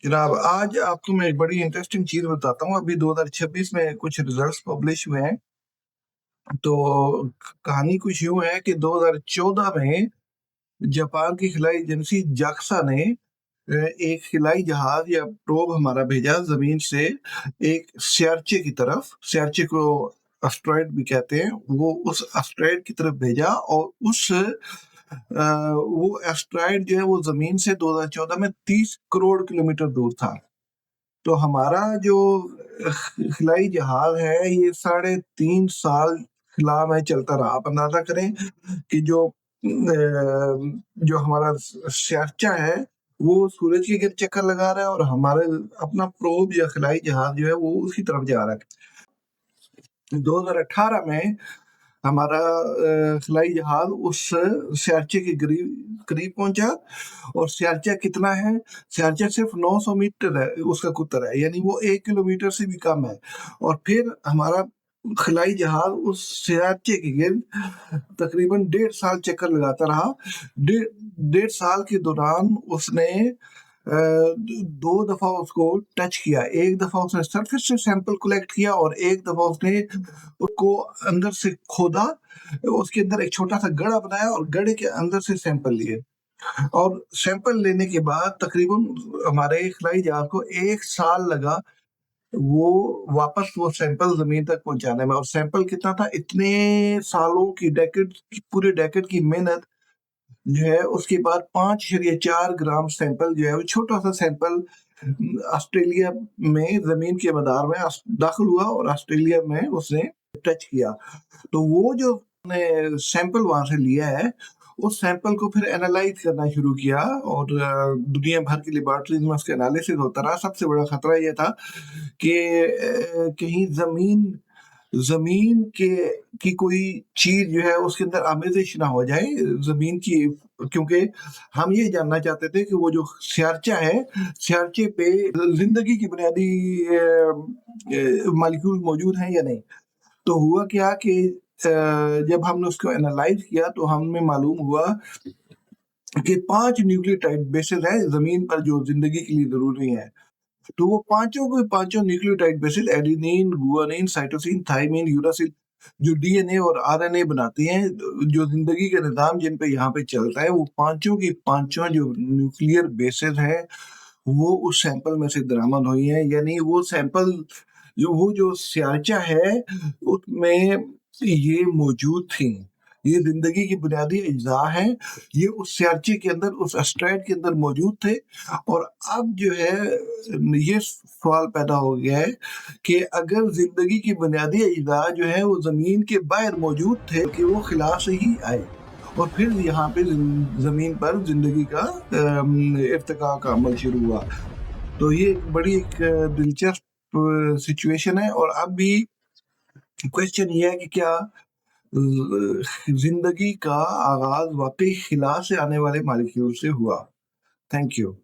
जनाब, आज आपको मैं एक बड़ी इंटरेस्टिंग चीज बताता हूँ। अभी 2026 में कुछ रिजल्ट्स पब्लिश हुए हैं। तो कहानी कुछ यूं है कि 2014 में जापान की खिलाई एजेंसी जाक्सा ने एक खिलाई जहाज या प्रोब हमारा भेजा जमीन से एक स्यार्चे की तरफ। स्यार्चे को एस्ट्रॉयड भी कहते हैं। वो उस एस्ट्रॉयड की तरफ भेजा और वो एस्ट्रॉयड जो है वो जमीन से 2014 में 30 करोड़ किलोमीटर दूर था। तो हमारा जो खिलाई जहाज है ये 3.5 साल खिला में चलता रहा। आप अंदाजा करें कि जो हमारा स्यार्चा है वो सूरज के गिर्द चक्कर लगा रहा है और हमारे अपना प्रोब या खिलाई जहाज जो है वो उसकी तरफ जा रहा है। 2018 में हमारा खिलाई जहाज उस स्यार्चे के करीब पहुंचा। और स्यार्चा कितना है? स्यार्चा सिर्फ 900 मीटर है, उसका कुतर है, यानी वो 1 किलोमीटर से भी कम है। और फिर हमारा खिलाई जहाज उस स्यार्चे के गिर्द तकरीबन 1.5 साल चक्कर लगाता रहा। 1.5 साल के दौरान उसने 2 दफा उसको टच किया। एक दफा उसने सरफेस से सैंपल कलेक्ट किया और एक दफा उसने उसको अंदर से खोदा। उसके अंदर एक छोटा सा गड्ढा बनाया और गड्ढे के अंदर से सैंपल लिए। और सैंपल लेने के बाद तकरीबन हमारे खिलाई जहाज को 1 साल लगा वो वापस वो सैंपल जमीन तक पहुंचाने में। और सैंपल कितना था? इतने सालों की पूरे डेकेड की मेहनत जो है उसके बाद 5.4 ग्राम सैंपल जो है वो छोटा सा सैंपल ऑस्ट्रेलिया में जमीन के मदार में दाखिल हुआ और ऑस्ट्रेलिया में उसने टच किया। तो वो जो सैंपल वहां से लिया है उस सैंपल को फिर एनालाइज करना शुरू किया और दुनिया भर की लेबोरेटरीज में उसका एनालिसिस होता रहा। सबसे बड़ा खतरा यह था कि कहीं जमीन की कोई चीज जो है उसके अंदर आमेजिश ना हो जाए जमीन की। क्योंकि हम ये जानना चाहते थे कि वो जो स्यार्चा है, स्यार्चे पे जिंदगी की बुनियादी मालिक्यूल मौजूद हैं या नहीं। तो हुआ क्या कि जब हमने उसको एनालाइज किया तो हमें मालूम हुआ कि 5 न्यूक्लियोटाइड बेसिस है जमीन पर जो जिंदगी के लिए जरूरी है। तो वो पांचों के पांचों nucleotide basis adenine, guanine, cytosine, thymine, uracil जो डीएनए और आरएनए बनाती हैं, जो जिंदगी के निजाम जिन पे यहाँ पे चलता है, वो पांचों की पांचों जो न्यूक्लियर बेसिस है वो उस सैंपल में से दरामद हुई है। यानी वो सैंपल वो जो स्यार्चा है उसमें ये मौजूद थी। ये जिंदगी की बुनियादी अज्जा है, ये उस स्यार्चे के अंदर, उस एस्ट्रॉयड के अंदर मौजूद थे। और अब जो है ये सवाल पैदा हो गया है कि अगर जिंदगी की बुनियादी अज्जा जो है वो जमीन के बाहर मौजूद थे कि वो खिला से ही आए और फिर यहाँ पे जमीन पर जिंदगी का इर्तिका का अमल शुरू हुआ। तो ये एक दिलचस्प सिचुएशन है। और अब भी क्वेश्चन ये है कि क्या जिंदगी का आगाज वाकई खिला से आने वाले मॉलिक्यूल से हुआ? Thank you.